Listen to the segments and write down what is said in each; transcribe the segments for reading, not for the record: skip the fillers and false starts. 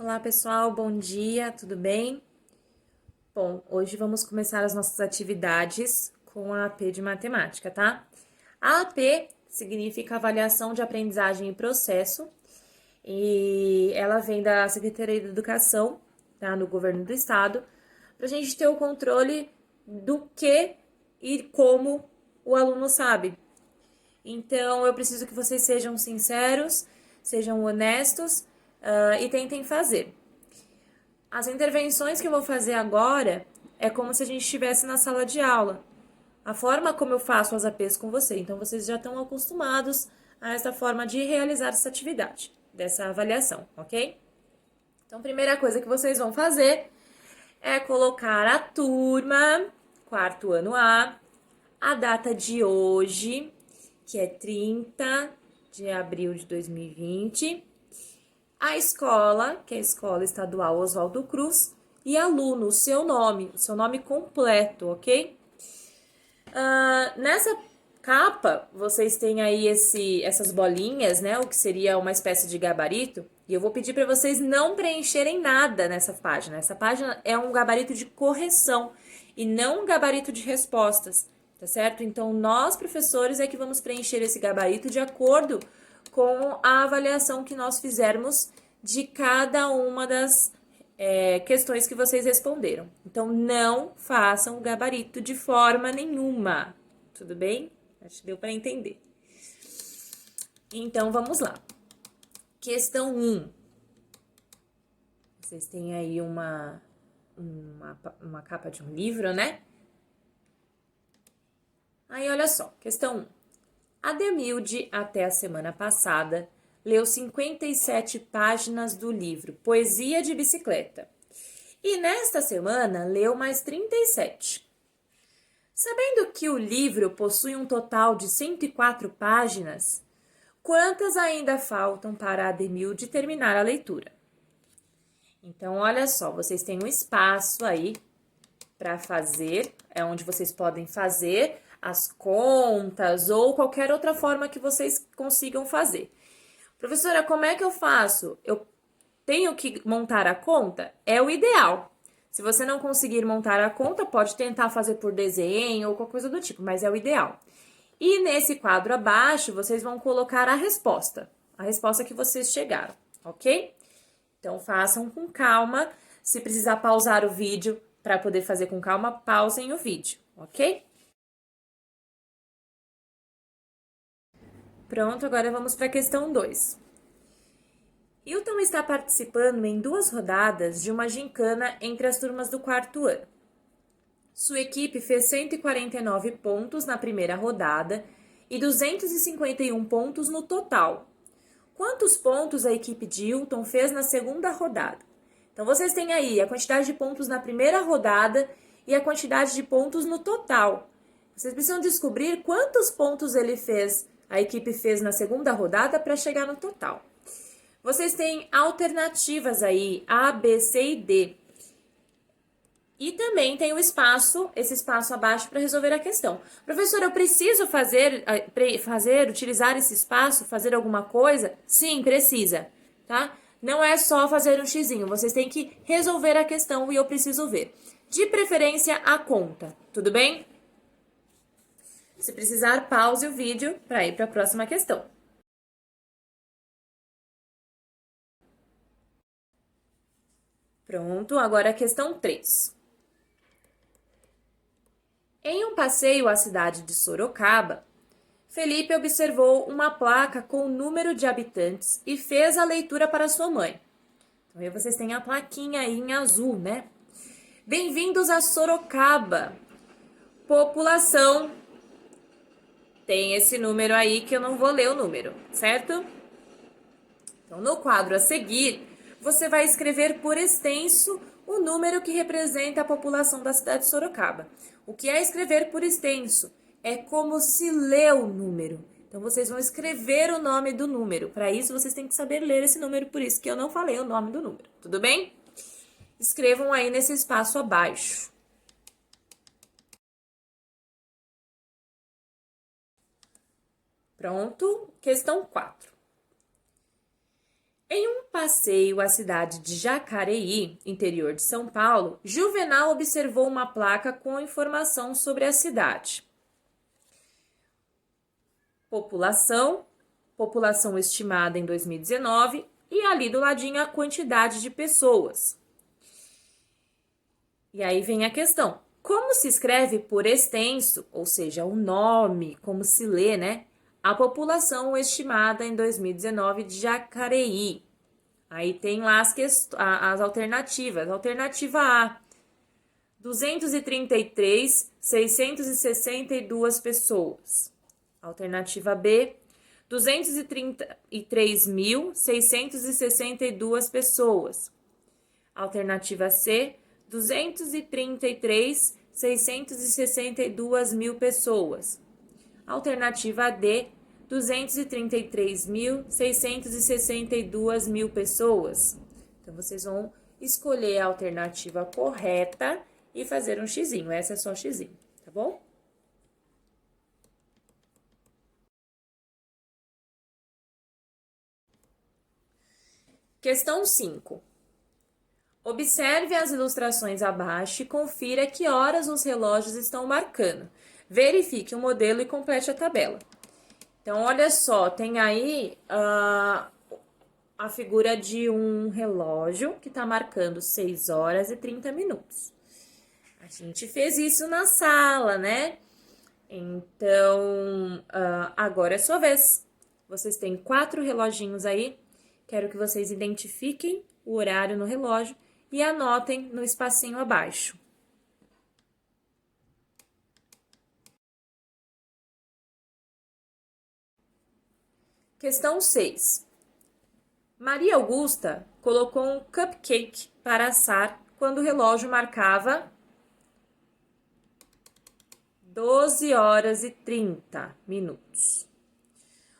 Olá pessoal, bom dia, tudo bem? Bom, hoje vamos começar as nossas atividades com a AP de matemática, tá? A AP significa Avaliação de Aprendizagem e Processo e ela vem da Secretaria da Educação, tá? No governo do estado, para a gente ter o controle do que e como o aluno sabe. Então, eu preciso que vocês sejam sinceros, sejam honestos, e tentem fazer. As intervenções que eu vou fazer agora é como se a gente estivesse na sala de aula. A forma como eu faço as APs com você. Então, vocês já estão acostumados a essa forma de realizar essa atividade, dessa avaliação, ok? Então, a primeira coisa que vocês vão fazer é colocar a turma, quarto ano a data de hoje, que é 30 de abril de 2020, a escola, que é a Escola Estadual Oswaldo Cruz, e aluno, o seu nome completo, ok? Nessa capa, vocês têm aí essas bolinhas, né? O que seria uma espécie de gabarito. E eu vou pedir para vocês não preencherem nada nessa página. Essa página é um gabarito de correção e não um gabarito de respostas, tá certo? Então, nós, professores, é que vamos preencher esse gabarito de acordo com a avaliação que nós fizermos de cada uma das questões que vocês responderam. Então, não façam o gabarito de forma nenhuma, tudo bem? Acho que deu para entender. Então, vamos lá. Questão 1. Vocês têm aí uma capa de um livro, né? Aí, olha só, questão 1. Ademilde, até a semana passada, leu 57 páginas do livro Poesia de Bicicleta. E nesta semana, leu mais 37. Sabendo que o livro possui um total de 104 páginas, quantas ainda faltam para Ademilde terminar a leitura? Então, olha só, vocês têm um espaço aí para fazer, é onde vocês podem fazer as contas ou qualquer outra forma que vocês consigam fazer. Professora, como é que eu faço? Eu tenho que montar a conta? É o ideal. Se você não conseguir montar a conta, pode tentar fazer por desenho ou qualquer coisa do tipo, mas é o ideal. E nesse quadro abaixo, vocês vão colocar a resposta que vocês chegaram, ok? Então, façam com calma. Se precisar pausar o vídeo para poder fazer com calma, pausem o vídeo, ok? Pronto, agora vamos para a questão 2. Hilton está participando em 2 rodadas de uma gincana entre as turmas do quarto ano. Sua equipe fez 149 pontos na primeira rodada e 251 pontos no total. Quantos pontos a equipe de Hilton fez na segunda rodada? Então, vocês têm aí a quantidade de pontos na primeira rodada e a quantidade de pontos no total. Vocês precisam descobrir quantos pontos a equipe fez na segunda rodada para chegar no total. Vocês têm alternativas aí, A, B, C e D. E também tem esse espaço abaixo para resolver a questão. Professor, eu preciso utilizar esse espaço, fazer alguma coisa? Sim, precisa, tá? Não é só fazer um xizinho, vocês têm que resolver a questão e eu preciso ver. De preferência, a conta, tudo bem? Se precisar, pause o vídeo para ir para a próxima questão. Pronto, agora a questão 3. Em um passeio à cidade de Sorocaba, Felipe observou uma placa com o número de habitantes e fez a leitura para sua mãe. Então, aí vocês têm a plaquinha aí em azul, né? Bem-vindos a Sorocaba. População. Tem esse número aí que eu não vou ler o número, certo? Então, no quadro a seguir, você vai escrever por extenso o número que representa a população da cidade de Sorocaba. O que é escrever por extenso? É como se lê o número. Então, vocês vão escrever o nome do número. Para isso, vocês têm que saber ler esse número, por isso que eu não falei o nome do número. Tudo bem? Escrevam aí nesse espaço abaixo. Pronto? Questão 4. Em um passeio à cidade de Jacareí, interior de São Paulo, Juvenal observou uma placa com informação sobre a cidade. População estimada em 2019 e ali do ladinho a quantidade de pessoas. E aí vem a questão, como se escreve por extenso, ou seja, o nome, como se lê, né? A população estimada em 2019 de Jacareí. Aí tem lá as alternativas. Alternativa A, 233.662 pessoas. Alternativa B, 233.662 pessoas. Alternativa C, 233.662 mil pessoas. Alternativa D, 233.662 mil pessoas. Então, vocês vão escolher a alternativa correta e fazer um xizinho. Essa é só xizinho, tá bom? Questão 5. Observe as ilustrações abaixo e confira que horas os relógios estão marcando. Verifique o modelo e complete a tabela. Então, olha só, tem aí a figura de um relógio que está marcando 6 horas e 30 minutos. A gente fez isso na sala, né? Então, agora é sua vez. Vocês têm 4 reloginhos aí. Quero que vocês identifiquem o horário no relógio e anotem no espacinho abaixo. Questão 6. Maria Augusta colocou um cupcake para assar quando o relógio marcava 12 horas e 30 minutos.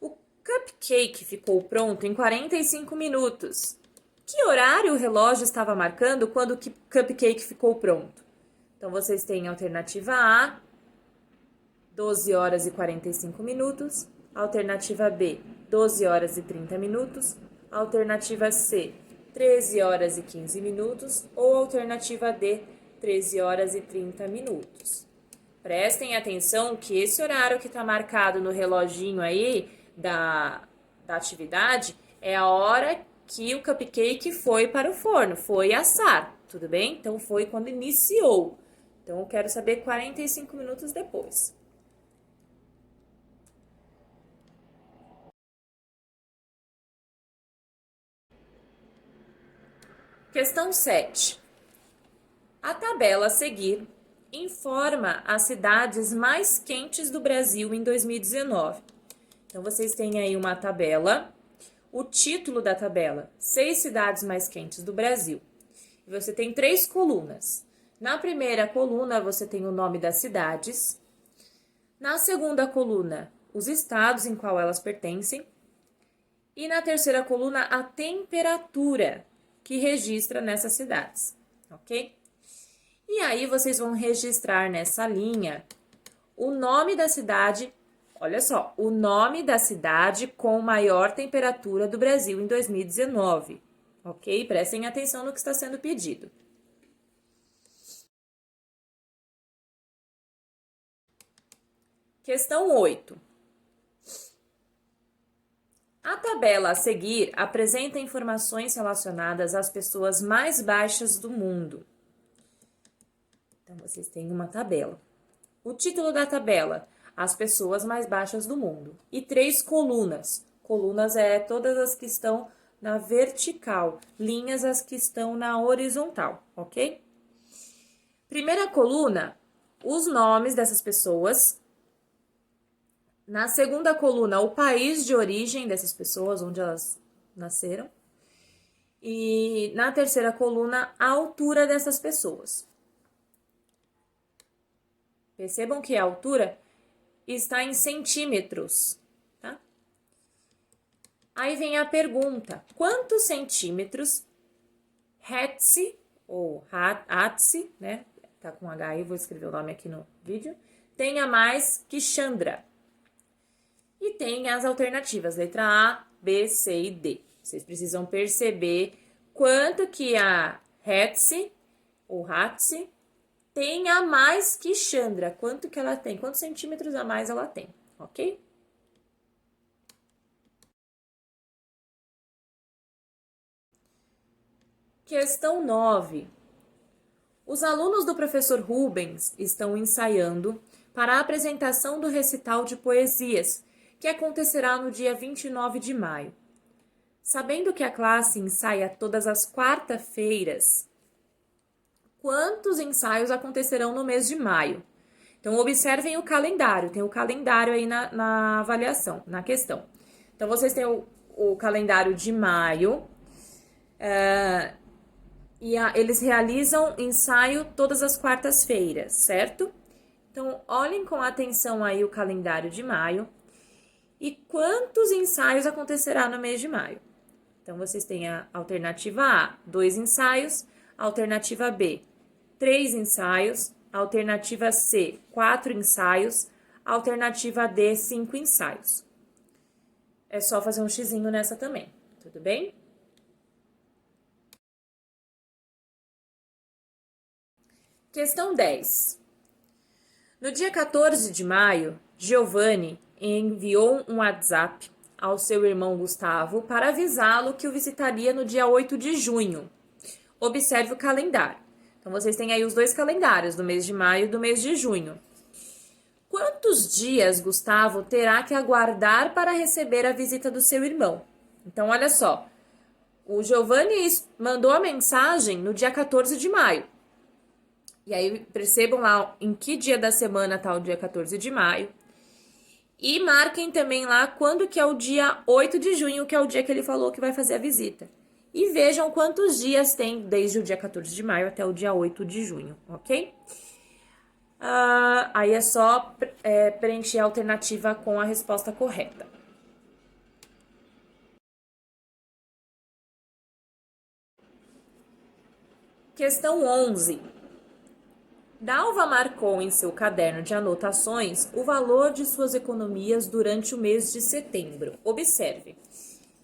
O cupcake ficou pronto em 45 minutos. Que horário o relógio estava marcando quando o cupcake ficou pronto? Então, vocês têm a alternativa A, 12 horas e 45 minutos. Alternativa B, 12 horas e 30 minutos. Alternativa C, 13 horas e 15 minutos. Ou alternativa D, 13 horas e 30 minutos. Prestem atenção que esse horário que está marcado no reloginho aí da atividade é a hora que o cupcake foi para o forno, foi assar, tudo bem? Então, foi quando iniciou. Então, eu quero saber 45 minutos depois. Questão 7. A tabela a seguir informa as cidades mais quentes do Brasil em 2019. Então, vocês têm aí uma tabela. O título da tabela, 6 cidades mais quentes do Brasil. E você tem 3 colunas. Na primeira coluna, você tem o nome das cidades. Na segunda coluna, os estados em qual elas pertencem. E na terceira coluna, a temperatura que registra nessas cidades, ok? E aí, vocês vão registrar nessa linha o nome da cidade. Olha só, o nome da cidade com maior temperatura do Brasil em 2019, ok? Prestem atenção no que está sendo pedido. Questão 8. A tabela a seguir apresenta informações relacionadas às pessoas mais baixas do mundo. Então, vocês têm uma tabela. O título da tabela: as pessoas mais baixas do mundo. E 3 colunas. Colunas é todas as que estão na vertical, linhas as que estão na horizontal, ok? Primeira coluna, os nomes dessas pessoas. Na segunda coluna, o país de origem dessas pessoas, onde elas nasceram. E na terceira coluna, a altura dessas pessoas. Percebam que a altura está em centímetros, tá? Aí vem a pergunta: quantos centímetros Hetzi, ou Hatzi, né? Tá com H aí, vou escrever o nome aqui no vídeo, tem a mais que Chandra? E tem as alternativas, letra A, B, C e D. Vocês precisam perceber quanto que a Hetzi, ou Hatzi, tem a mais que Chandra. Quanto que ela tem? Quantos centímetros a mais ela tem, ok? Questão 9. Os alunos do professor Rubens estão ensaiando para a apresentação do recital de poesias, que acontecerá no dia 29 de maio. Sabendo que a classe ensaia todas as quarta-feiras, quantos ensaios acontecerão no mês de maio? Então, observem o calendário. Tem o calendário aí na avaliação, na questão. Então, vocês têm o calendário de maio. Eles realizam ensaio todas as quartas-feiras, certo? Então, olhem com atenção aí o calendário de maio. E quantos ensaios acontecerá no mês de maio? Então, vocês têm a alternativa A, 2 ensaios. Alternativa B, 3 ensaios. Alternativa C, 4 ensaios. Alternativa D, 5 ensaios. É só fazer um xizinho nessa também, tudo bem? Questão 10. No dia 14 de maio, Giovanni enviou um WhatsApp ao seu irmão Gustavo para avisá-lo que o visitaria no dia 8 de junho. Observe o calendário. Então, vocês têm aí os dois calendários, do mês de maio e do mês de junho. Quantos dias Gustavo terá que aguardar para receber a visita do seu irmão? Então, olha só. O Giovanni mandou a mensagem no dia 14 de maio. E aí, percebam lá em que dia da semana está o dia 14 de maio. E marquem também lá quando que é o dia 8 de junho, que é o dia que ele falou que vai fazer a visita. E vejam quantos dias tem desde o dia 14 de maio até o dia 8 de junho, ok? Aí é só preencher a alternativa com a resposta correta. Questão 11. Dalva marcou em seu caderno de anotações o valor de suas economias durante o mês de setembro. Observe.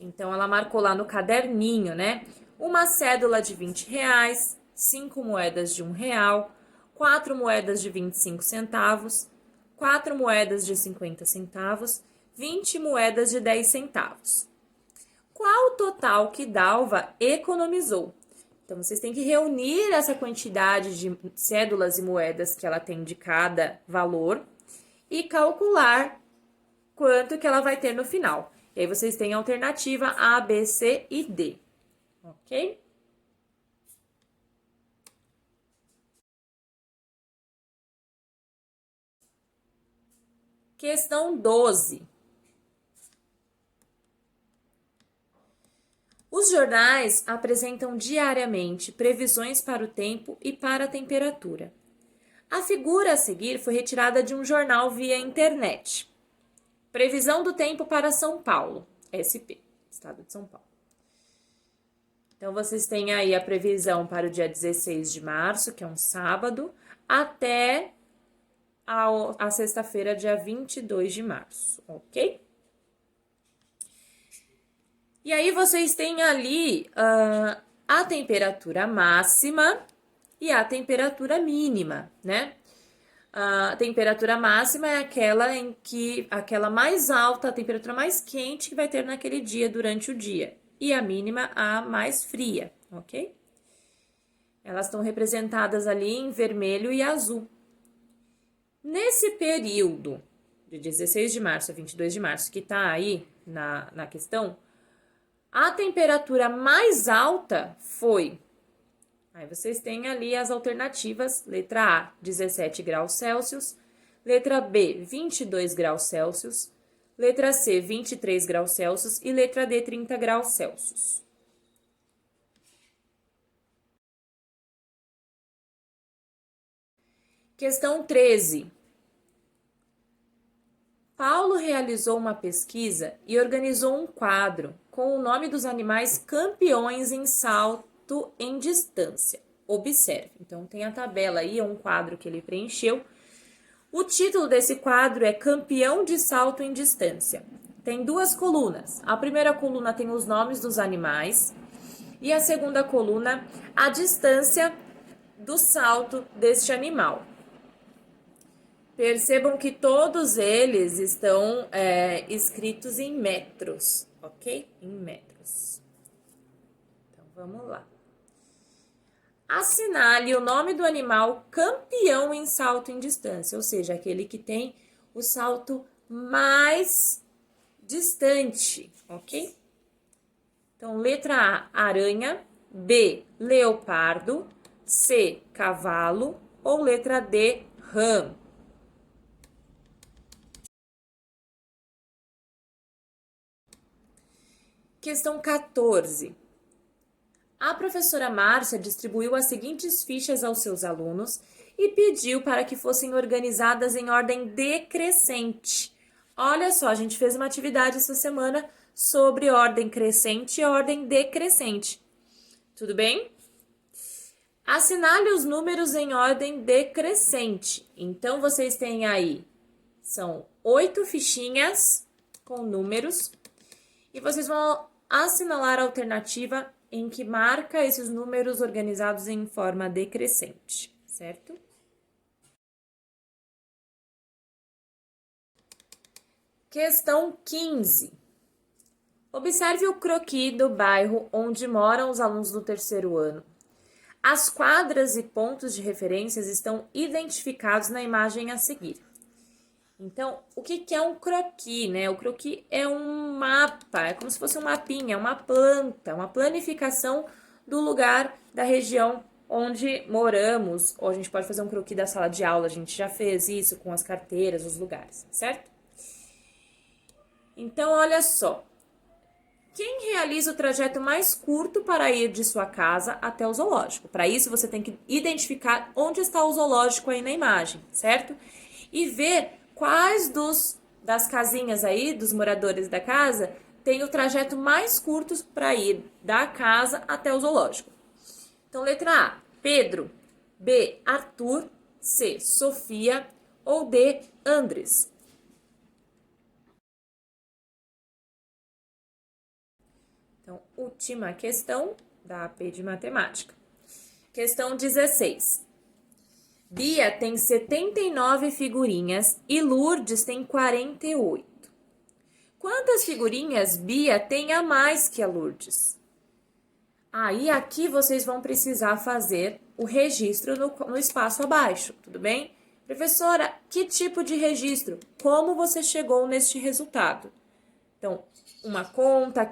Então, ela marcou lá no caderninho, né? Uma cédula de R$20, 5 moedas de R$1, 4 moedas de 25 centavos, 4 moedas de 50 centavos, 20 moedas de 10 centavos. Qual o total que Dalva economizou? Então, vocês têm que reunir essa quantidade de cédulas e moedas que ela tem de cada valor e calcular quanto que ela vai ter no final. E aí, vocês têm a alternativa A, B, C e D, ok? Questão 12. Os jornais apresentam diariamente previsões para o tempo e para a temperatura. A figura a seguir foi retirada de um jornal via internet. Previsão do tempo para São Paulo, SP, Estado de São Paulo. Então, vocês têm aí a previsão para o dia 16 de março, que é um sábado, até a sexta-feira, dia 22 de março, ok? E aí, vocês têm ali a temperatura máxima e a temperatura mínima, né? A temperatura máxima é aquela mais alta, a temperatura mais quente que vai ter naquele dia durante o dia. E a mínima, a mais fria, ok? Elas estão representadas ali em vermelho e azul. Nesse período, de 16 de março a 22 de março, que está aí na questão, a temperatura mais alta foi... Aí vocês têm ali as alternativas, letra A, 17 graus Celsius, letra B, 22 graus Celsius, letra C, 23 graus Celsius e letra D, 30 graus Celsius. Questão 13. Paulo realizou uma pesquisa e organizou um quadro com o nome dos animais campeões em salto em distância. Observe. Então, tem a tabela aí, é um quadro que ele preencheu. O título desse quadro é Campeão de Salto em Distância. tem duas colunas. A primeira coluna tem os nomes dos animais e a segunda coluna a distância do salto deste animal. Percebam que todos eles estão escritos em metros, ok? Em metros. Então, vamos lá. Assinale o nome do animal campeão em salto em distância, ou seja, aquele que tem o salto mais distante, ok? Então, letra A, aranha, B, leopardo, C, cavalo ou letra D, rã. Questão 14. A professora Márcia distribuiu as seguintes fichas aos seus alunos e pediu para que fossem organizadas em ordem decrescente. Olha só, a gente fez uma atividade essa semana sobre ordem crescente e ordem decrescente. Tudo bem? Assinale os números em ordem decrescente. Então, vocês têm aí, são 8 fichinhas com números e vocês vão assinalar a alternativa em que marca esses números organizados em forma decrescente, certo? Questão 15. Observe o croquis do bairro onde moram os alunos do terceiro ano. As quadras e pontos de referências estão identificados na imagem a seguir. Então, o que é um croquis, né? O croquis é um mapa, é como se fosse um mapinha, uma planta, uma planificação do lugar, da região onde moramos. Ou a gente pode fazer um croquis da sala de aula, a gente já fez isso com as carteiras, os lugares, certo? Então, olha só. Quem realiza o trajeto mais curto para ir de sua casa até o zoológico? Para isso, você tem que identificar onde está o zoológico aí na imagem, certo? E ver quais das casinhas aí, dos moradores da casa, tem o trajeto mais curto para ir da casa até o zoológico. Então, letra A, Pedro. B, Arthur. C, Sofia. Ou D, Andres. Então, última questão da AP de Matemática. Questão 16. Bia tem 79 figurinhas e Lourdes tem 48. Quantas figurinhas Bia tem a mais que a Lourdes? Aí, aqui vocês vão precisar fazer o registro no espaço abaixo, tudo bem? Professora, que tipo de registro? Como você chegou neste resultado? Então,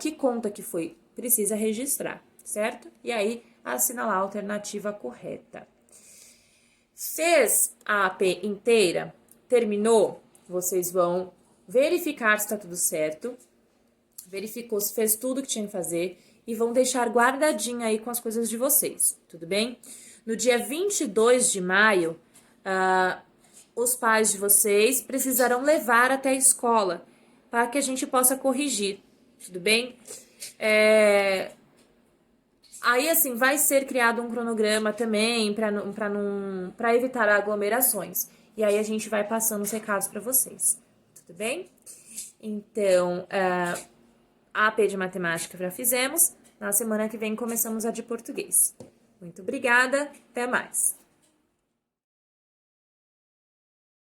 que conta que foi? Precisa registrar, certo? E aí, assinalar a alternativa correta. Fez a AP inteira? Terminou? Vocês vão verificar se está tudo certo. Verificou se fez tudo que tinha que fazer e vão deixar guardadinho aí com as coisas de vocês, tudo bem? No dia 22 de maio, os pais de vocês precisarão levar até a escola para que a gente possa corrigir, tudo bem? Aí, assim, vai ser criado um cronograma também para evitar aglomerações. E aí, a gente vai passando os recados para vocês, tudo bem? Então, a AP de Matemática já fizemos. Na semana que vem, começamos a de Português. Muito obrigada, até mais!